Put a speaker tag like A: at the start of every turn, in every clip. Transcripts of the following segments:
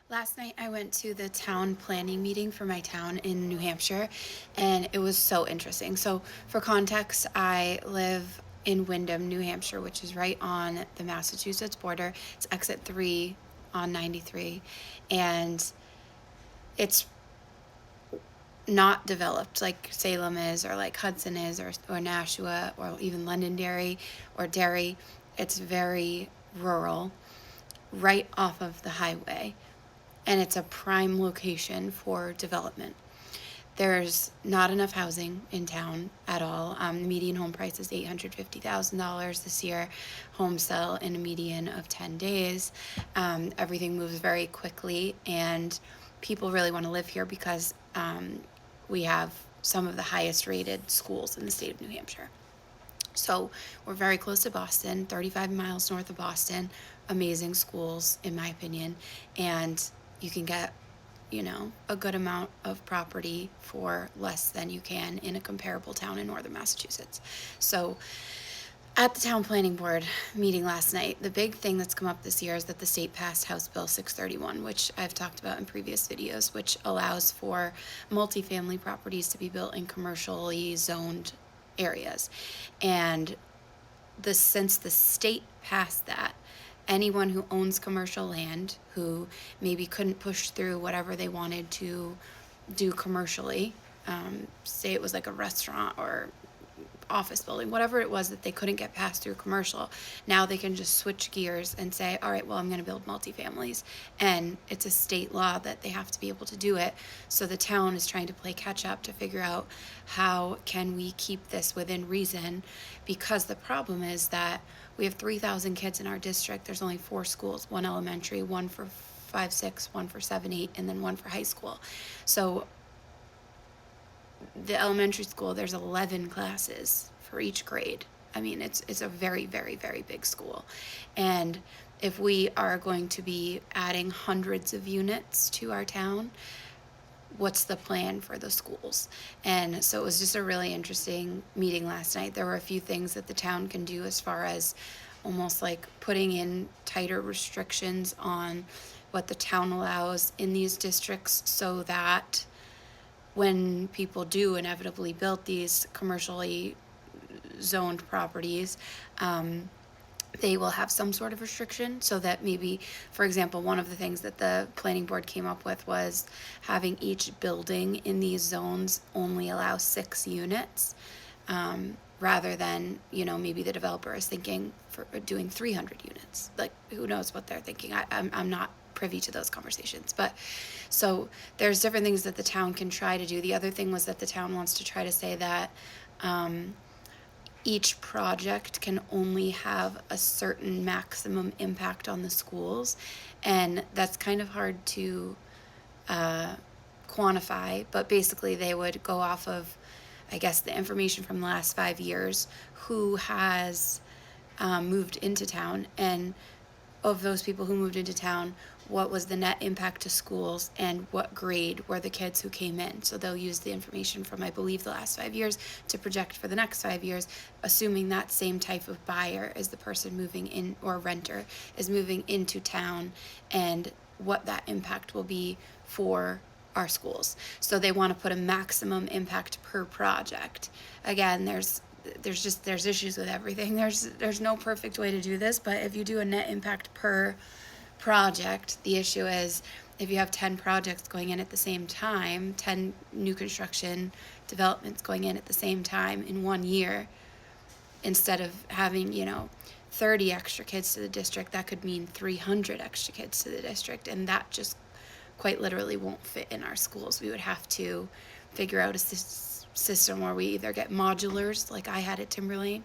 A: Last night I went to the town planning meeting for my town in New Hampshire, and it was so interesting. So, for context, I live in Windham, New Hampshire, which is right on the Massachusetts border. It's exit 3 on 93, and it's not developed like Salem is, or like Hudson is, or Nashua, or even Londonderry or Derry. It's very rural, right off of the highway, and it's a prime location for development. There's not enough housing in town at all. The median home price is $850,000 this year. Homes sell in a median of 10 days. Everything moves very quickly, and people really want to live here because we have some of the highest rated schools in the state of New Hampshire. So we're very close to Boston, 35 miles north of Boston. Amazing schools, in my opinion. And you can get, a good amount of property for less than you can in a comparable town in northern Massachusetts. So at the town planning board meeting last night, the big thing that's come up this year is that the state passed House Bill 631, which I've talked about in previous videos, which allows for multifamily properties to be built in commercially zoned areas. And since the state passed that, anyone who owns commercial land who maybe couldn't push through whatever they wanted to do commercially, say it was like a restaurant or office building, whatever it was that they couldn't get past through commercial, now they can just switch gears and say, all right, well, I'm going to build multifamilies. And it's a state law that they have to be able to do it. So the town is trying to play catch up to figure out how can we keep this within reason, because the problem is that we have 3,000 kids in our district. There's only 4 schools, one elementary, one for 5, 6, one for 7, 8, and then one for high school. So the elementary school, there's 11 classes for each grade. I mean, it's a very, very, very big school. And if we are going to be adding hundreds of units to our town, what's the plan for the schools? And so it was just a really interesting meeting last night. There were a few things that the town can do as far as almost like putting in tighter restrictions on what the town allows in these districts, so that when people do inevitably build these commercially zoned properties, they will have some sort of restriction, so that maybe, for example, one of the things that the planning board came up with was having each building in these zones only allow 6 units, rather than, maybe the developer is thinking for doing 300 units. Like, who knows what they're thinking. I'm not privy to those conversations. But so there's different things that the town can try to do. The other thing was that the town wants to try to say that each project can only have a certain maximum impact on the schools, and that's kind of hard to quantify. But basically they would go off of, I guess, the information from the last 5 years, who has moved into town, and of those people who moved into town, what was the net impact to schools, and what grade were the kids who came in. So they'll use the information from, I believe, the last 5 years to project for the next 5 years, assuming that same type of buyer is the person moving in, or renter is moving into town, and what that impact will be for our schools. So they want to put a maximum impact per project. Again, there's issues with everything. There's no perfect way to do this, but if you do a net impact per project, the issue is if you have 10 projects going in at the same time, 10 new construction developments going in at the same time in 1 year, instead of having 30 extra kids to the district, that could mean 300 extra kids to the district, and that just quite literally won't fit in our schools. We would have to figure out a system where we either get modulars like I had at Timberlane,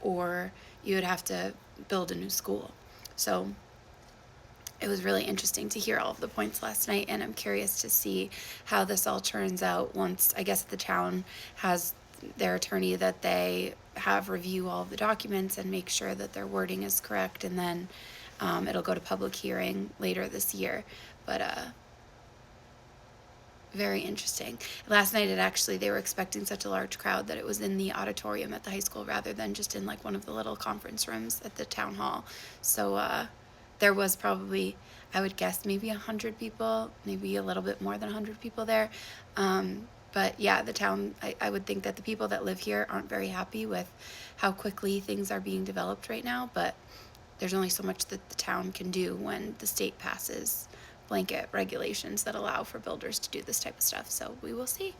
A: or you would have to build a new school. So it was really interesting to hear all of the points last night, and I'm curious to see how this all turns out once, I guess, the town has their attorney that they have review all of the documents and make sure that their wording is correct, and then it'll go to public hearing later this year. But very interesting. Last night, they were expecting such a large crowd that it was in the auditorium at the high school rather than just in like one of the little conference rooms at the town hall. So there was probably, I would guess maybe 100 people, maybe a little bit more than 100 people there. But yeah, the town, I would think that the people that live here aren't very happy with how quickly things are being developed right now, but there's only so much that the town can do when the state passes blanket regulations that allow for builders to do this type of stuff. So we will see.